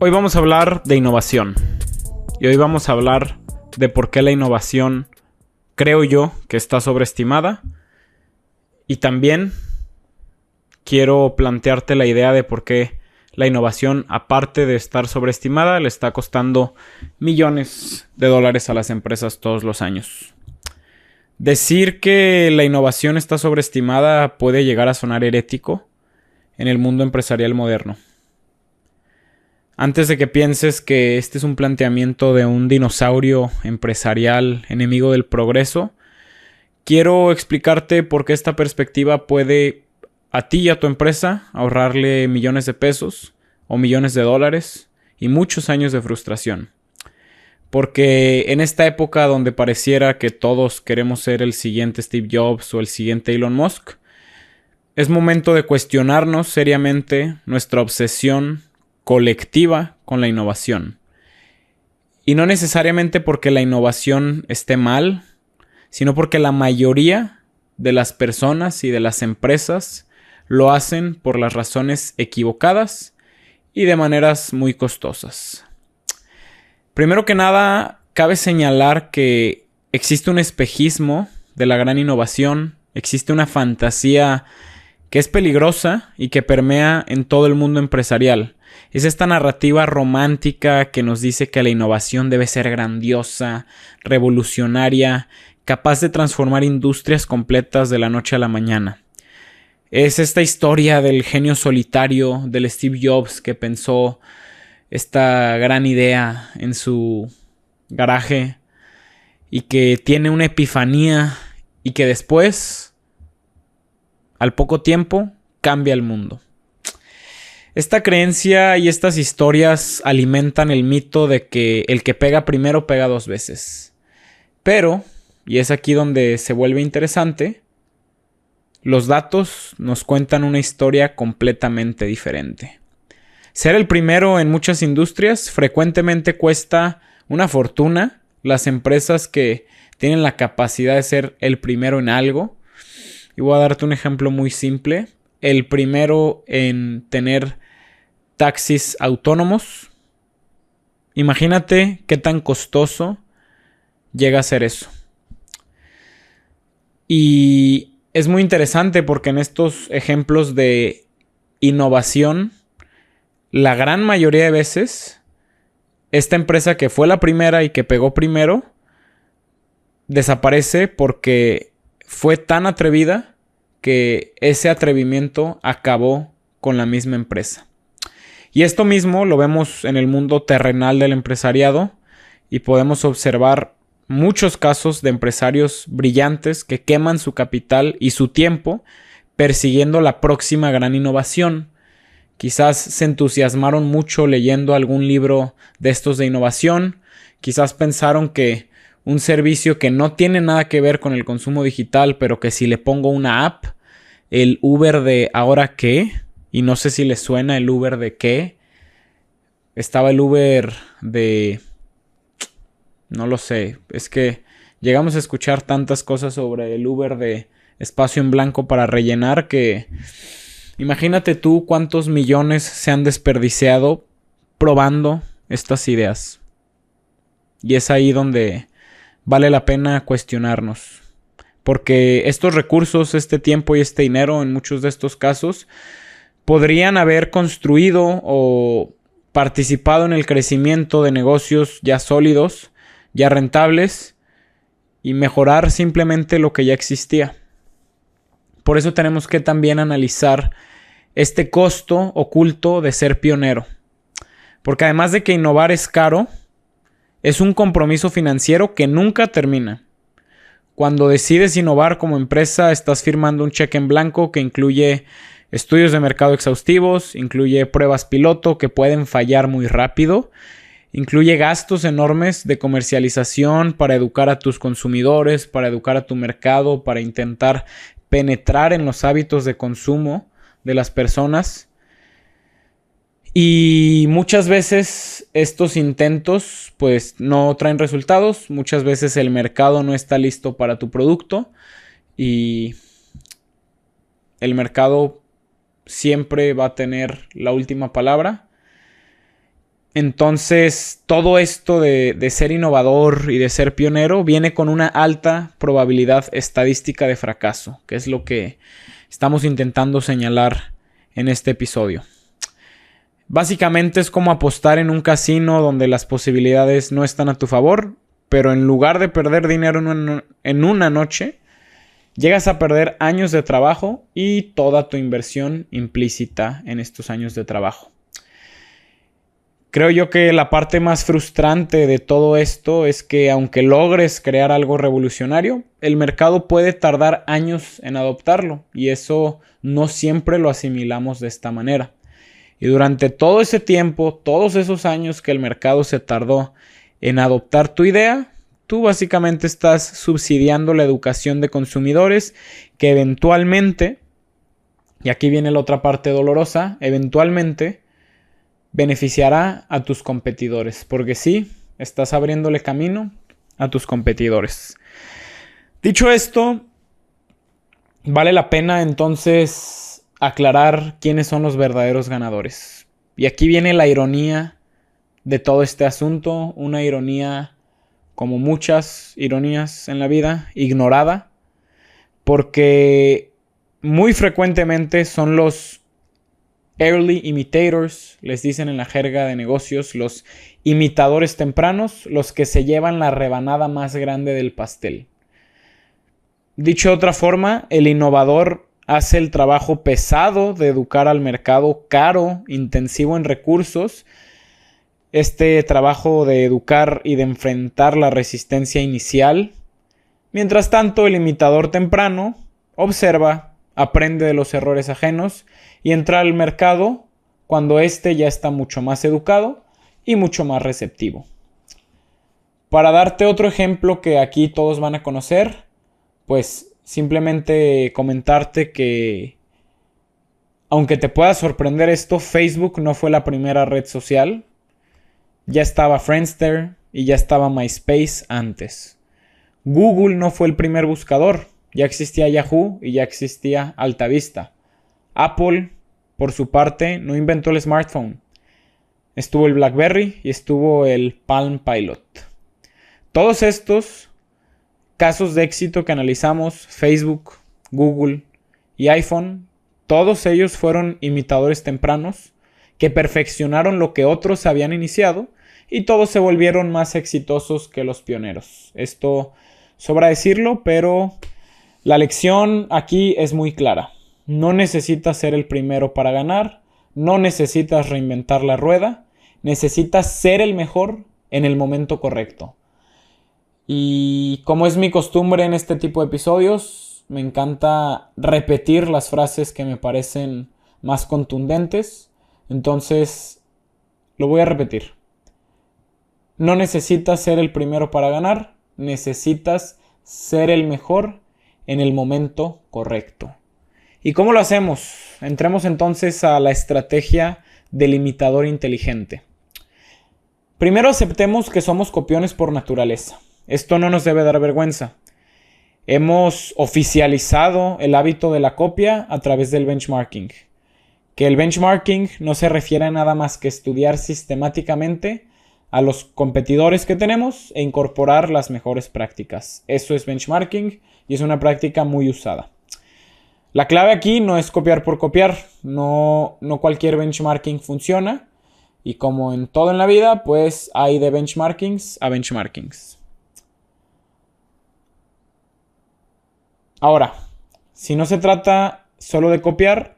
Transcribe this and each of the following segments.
Hoy vamos a hablar de innovación. Y hoy vamos a hablar de por qué la innovación, creo yo, que está sobreestimada. Y también quiero plantearte la idea de por qué la innovación, aparte de estar sobreestimada, le está costando millones de dólares a las empresas todos los años. Decir que la innovación está sobreestimada puede llegar a sonar herético en el mundo empresarial moderno. Antes de que pienses que este es un planteamiento de un dinosaurio empresarial enemigo del progreso, quiero explicarte por qué esta perspectiva puede a ti y a tu empresa ahorrarle millones de pesos o millones de dólares y muchos años de frustración. Porque en esta época donde pareciera que todos queremos ser el siguiente Steve Jobs o el siguiente Elon Musk, es momento de cuestionarnos seriamente nuestra obsesión colectiva con la innovación. Y no necesariamente porque la innovación esté mal, sino porque la mayoría de las personas y de las empresas lo hacen por las razones equivocadas y de maneras muy costosas. Primero que nada, cabe señalar que existe un espejismo de la gran innovación, existe una fantasía que es peligrosa y que permea en todo el mundo empresarial. Es esta narrativa romántica que nos dice que la innovación debe ser grandiosa, revolucionaria, capaz de transformar industrias completas de la noche a la mañana. Es esta historia del genio solitario, del Steve Jobs que pensó esta gran idea en su garaje y que tiene una epifanía y que después, al poco tiempo, cambia el mundo. Esta creencia y estas historias alimentan el mito de que el que pega primero pega dos veces. Pero, y es aquí donde se vuelve interesante, los datos nos cuentan una historia completamente diferente. Ser el primero en muchas industrias frecuentemente cuesta una fortuna. Las empresas que tienen la capacidad de ser el primero en algo, y voy a darte un ejemplo muy simple, el primero en tener taxis autónomos. Imagínate qué tan costoso llega a ser eso. Y es muy interesante porque en estos ejemplos de innovación, la gran mayoría de veces, esta empresa que fue la primera y que pegó primero, desaparece porque fue tan atrevida que ese atrevimiento acabó con la misma empresa. Y esto mismo lo vemos en el mundo terrenal del empresariado y podemos observar muchos casos de empresarios brillantes que queman su capital y su tiempo persiguiendo la próxima gran innovación. Quizás se entusiasmaron mucho leyendo algún libro de estos de innovación. Quizás pensaron que un servicio que no tiene nada que ver con el consumo digital, pero que si le pongo una app, el Uber de ¿ahora qué? Y no sé si les suena el Uber de qué. Estaba el Uber de... no lo sé. Es que llegamos a escuchar tantas cosas sobre el Uber de espacio en blanco para rellenar que... imagínate tú cuántos millones se han desperdiciado probando estas ideas. Y es ahí donde vale la pena cuestionarnos. Porque estos recursos, este tiempo y este dinero, en muchos de estos casos, podrían haber construido o participado en el crecimiento de negocios ya sólidos, ya rentables, y mejorar simplemente lo que ya existía. Por eso tenemos que también analizar este costo oculto de ser pionero. Porque además de que innovar es caro, es un compromiso financiero que nunca termina. Cuando decides innovar como empresa, estás firmando un cheque en blanco que incluye estudios de mercado exhaustivos, incluye pruebas piloto que pueden fallar muy rápido, incluye gastos enormes de comercialización para educar a tus consumidores, para educar a tu mercado, para intentar penetrar en los hábitos de consumo de las personas. Y muchas veces estos intentos pues no traen resultados. Muchas veces el mercado no está listo para tu producto y el mercado siempre va a tener la última palabra. Entonces, todo esto de ser innovador y de ser pionero viene con una alta probabilidad estadística de fracaso, que es lo que estamos intentando señalar en este episodio. Básicamente es como apostar en un casino donde las posibilidades no están a tu favor, pero en lugar de perder dinero en una noche, llegas a perder años de trabajo y toda tu inversión implícita en estos años de trabajo. Creo yo que la parte más frustrante de todo esto es que aunque logres crear algo revolucionario, el mercado puede tardar años en adoptarlo y eso no siempre lo asimilamos de esta manera. Y durante todo ese tiempo, todos esos años que el mercado se tardó en adoptar tu idea, tú básicamente estás subsidiando la educación de consumidores que eventualmente, y aquí viene la otra parte dolorosa, eventualmente beneficiará a tus competidores, porque sí, estás abriéndole camino a tus competidores. Dicho esto, vale la pena entonces aclarar quiénes son los verdaderos ganadores. Y aquí viene la ironía de todo este asunto, una ironía como muchas ironías en la vida, ignorada, porque muy frecuentemente son los early imitators, les dicen en la jerga de negocios, los imitadores tempranos, los que se llevan la rebanada más grande del pastel. Dicho de otra forma, el innovador hace el trabajo pesado de educar al mercado caro, intensivo en recursos, este trabajo de educar y de enfrentar la resistencia inicial. Mientras tanto, el imitador temprano observa, aprende de los errores ajenos y entra al mercado cuando éste ya está mucho más educado y mucho más receptivo. Para darte otro ejemplo que aquí todos van a conocer, pues simplemente comentarte que, aunque te pueda sorprender esto, Facebook no fue la primera red social. Ya estaba Friendster y ya estaba MySpace antes. Google no fue el primer buscador. Ya existía Yahoo y ya existía AltaVista. Apple, por su parte, no inventó el smartphone. Estuvo el BlackBerry y estuvo el Palm Pilot. Todos estos casos de éxito que analizamos, Facebook, Google y iPhone, todos ellos fueron imitadores tempranos que perfeccionaron lo que otros habían iniciado y todos se volvieron más exitosos que los pioneros. Esto sobra decirlo, pero la lección aquí es muy clara. No necesitas ser el primero para ganar, no necesitas reinventar la rueda, necesitas ser el mejor en el momento correcto. Y como es mi costumbre en este tipo de episodios, me encanta repetir las frases que me parecen más contundentes. Entonces, lo voy a repetir. No necesitas ser el primero para ganar, necesitas ser el mejor en el momento correcto. ¿Y cómo lo hacemos? Entremos entonces a la estrategia del imitador inteligente. Primero aceptemos que somos copiones por naturaleza. Esto no nos debe dar vergüenza. Hemos oficializado el hábito de la copia a través del benchmarking. Que el benchmarking no se refiere a nada más que estudiar sistemáticamente a los competidores que tenemos e incorporar las mejores prácticas. Eso es benchmarking y es una práctica muy usada. La clave aquí no es copiar por copiar. No cualquier benchmarking funciona. Y como en todo en la vida, pues hay de benchmarkings a benchmarkings. Ahora, si no se trata solo de copiar,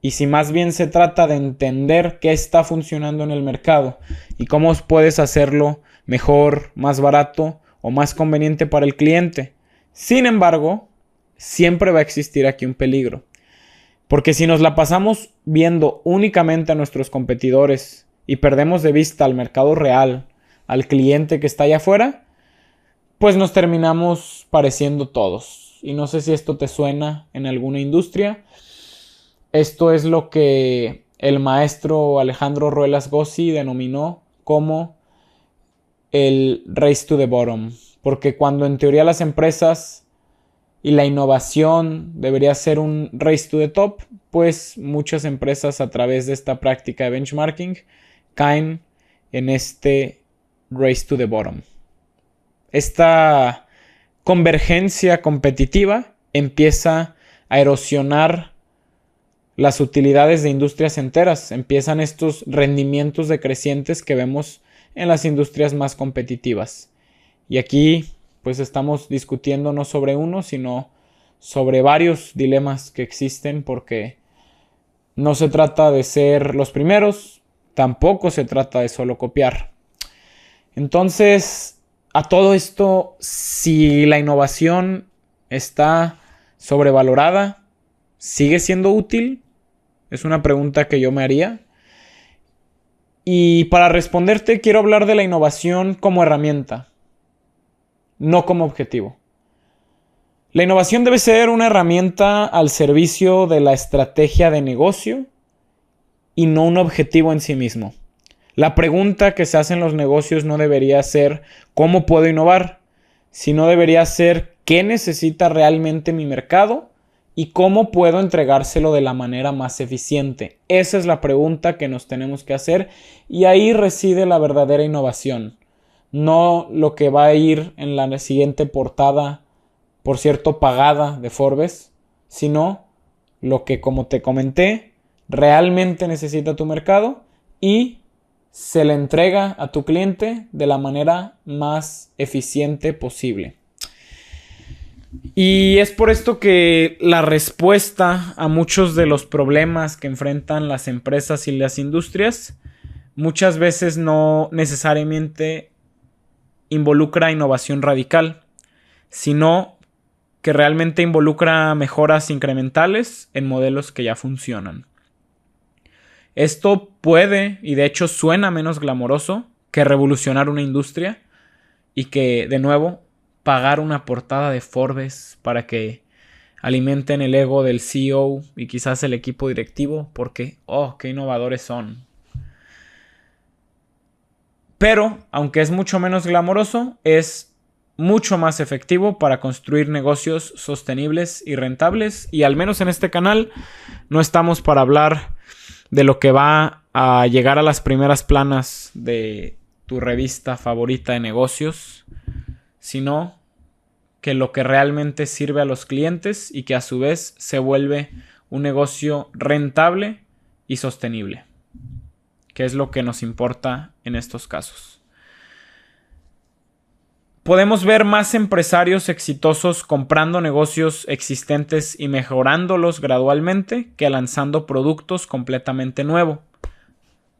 y si más bien se trata de entender qué está funcionando en el mercado y cómo puedes hacerlo mejor, más barato o más conveniente para el cliente. Sin embargo, siempre va a existir aquí un peligro. Porque si nos la pasamos viendo únicamente a nuestros competidores y perdemos de vista al mercado real, al cliente que está allá afuera, pues nos terminamos pareciendo todos. Y no sé si esto te suena en alguna industria. Esto es lo que el maestro Alejandro Ruelas Gossi denominó como el race to the bottom. Porque cuando en teoría las empresas y la innovación debería ser un race to the top, pues muchas empresas a través de esta práctica de benchmarking caen en este race to the bottom. Esta convergencia competitiva empieza a erosionar las utilidades de industrias enteras. Empiezan estos rendimientos decrecientes que vemos en las industrias más competitivas. Y aquí pues estamos discutiendo no sobre uno, sino sobre varios dilemas que existen, porque no se trata de ser los primeros, tampoco se trata de solo copiar. Entonces, a todo esto, si la innovación está sobrevalorada, ¿sigue siendo útil? Es una pregunta que yo me haría. Y para responderte, quiero hablar de la innovación como herramienta, no como objetivo. La innovación debe ser una herramienta al servicio de la estrategia de negocio y no un objetivo en sí mismo. La pregunta que se hace en los negocios no debería ser ¿cómo puedo innovar?, sino debería ser ¿qué necesita realmente mi mercado? ¿Y cómo puedo entregárselo de la manera más eficiente? Esa es la pregunta que nos tenemos que hacer, y ahí reside la verdadera innovación. No lo que va a ir en la siguiente portada, por cierto, pagada de Forbes, sino lo que, como te comenté, realmente necesita tu mercado y se le entrega a tu cliente de la manera más eficiente posible. Y es por esto que la respuesta a muchos de los problemas que enfrentan las empresas y las industrias muchas veces no necesariamente involucra innovación radical, sino que realmente involucra mejoras incrementales en modelos que ya funcionan. Esto puede, y de hecho suena menos glamoroso, que revolucionar una industria y que, de nuevo, pagar una portada de Forbes para que alimenten el ego del CEO y quizás el equipo directivo, porque, qué innovadores son. Pero, aunque es mucho menos glamoroso, es mucho más efectivo para construir negocios sostenibles y rentables. Y al menos en este canal no estamos para hablar de lo que va a llegar a las primeras planas de tu revista favorita de negocios, sino que lo que realmente sirve a los clientes y que a su vez se vuelve un negocio rentable y sostenible, que es lo que nos importa en estos casos. Podemos ver más empresarios exitosos comprando negocios existentes y mejorándolos gradualmente que lanzando productos completamente nuevos.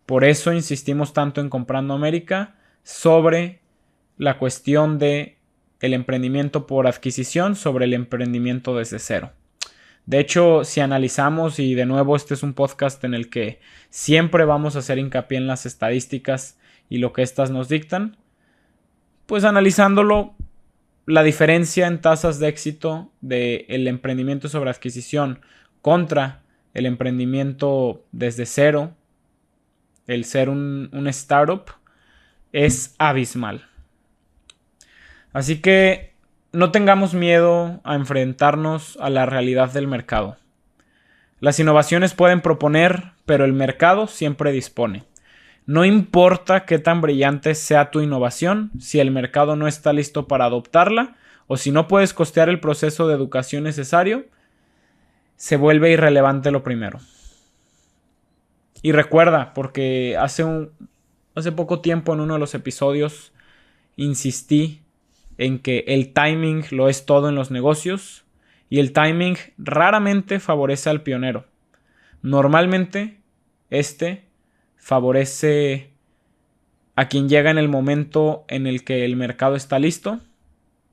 Por eso insistimos tanto en Comprando América sobre la cuestión de el emprendimiento por adquisición sobre el emprendimiento desde cero. De hecho, si analizamos, y de nuevo este es un podcast en el que siempre vamos a hacer hincapié en las estadísticas y lo que éstas nos dictan, pues analizándolo, la diferencia en tasas de éxito del emprendimiento sobre adquisición contra el emprendimiento desde cero, el ser un startup, es abismal. Así que no tengamos miedo a enfrentarnos a la realidad del mercado. Las innovaciones pueden proponer, pero el mercado siempre dispone. No importa qué tan brillante sea tu innovación, si el mercado no está listo para adoptarla o si no puedes costear el proceso de educación necesario, se vuelve irrelevante lo primero. Y recuerda, porque hace poco tiempo en uno de los episodios insistí en que el timing lo es todo en los negocios y el timing raramente favorece al pionero. Normalmente favorece a quien llega en el momento en el que el mercado está listo,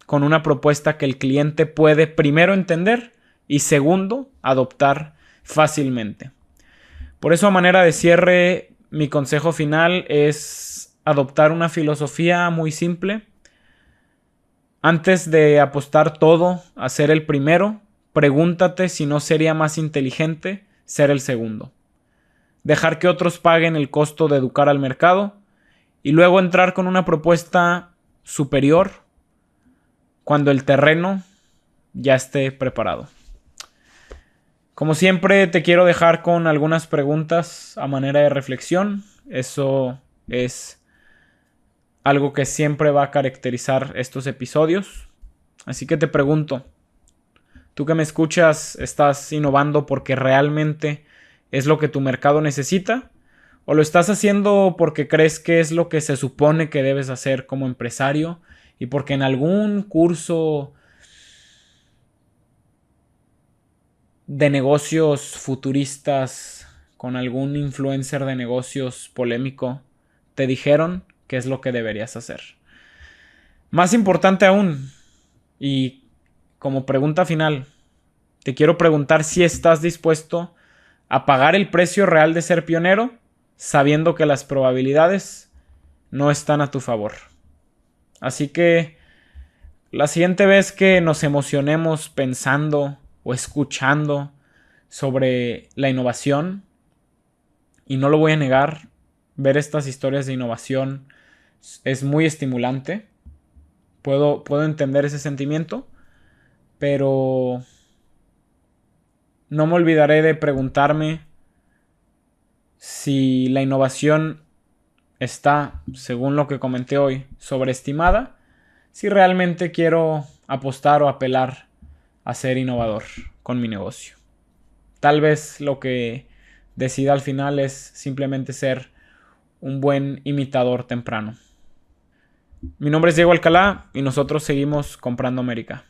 con una propuesta que el cliente puede primero entender y segundo adoptar fácilmente. Por eso, a manera de cierre, mi consejo final es adoptar una filosofía muy simple. Antes de apostar todo a ser el primero, pregúntate si no sería más inteligente ser el segundo. Dejar que otros paguen el costo de educar al mercado y luego entrar con una propuesta superior cuando el terreno ya esté preparado. Como siempre, te quiero dejar con algunas preguntas a manera de reflexión. Eso es algo que siempre va a caracterizar estos episodios. Así que te pregunto, tú que me escuchas, ¿estás innovando porque realmente es lo que tu mercado necesita? ¿O lo estás haciendo porque crees que es lo que se supone que debes hacer como empresario? Y porque en algún curso de negocios futuristas con algún influencer de negocios polémico te dijeron qué es lo que deberías hacer. Más importante aún, y como pregunta final, te quiero preguntar si estás dispuesto a pagar el precio real de ser pionero, sabiendo que las probabilidades no están a tu favor. Así que la siguiente vez que nos emocionemos pensando o escuchando sobre la innovación, y no lo voy a negar, ver estas historias de innovación es muy estimulante. Puedo entender ese sentimiento, pero no me olvidaré de preguntarme si la innovación está, según lo que comenté hoy, sobreestimada, si realmente quiero apostar o apelar a ser innovador con mi negocio. Tal vez lo que decida al final es simplemente ser un buen imitador temprano. Mi nombre es Diego Alcalá y nosotros seguimos comprando América.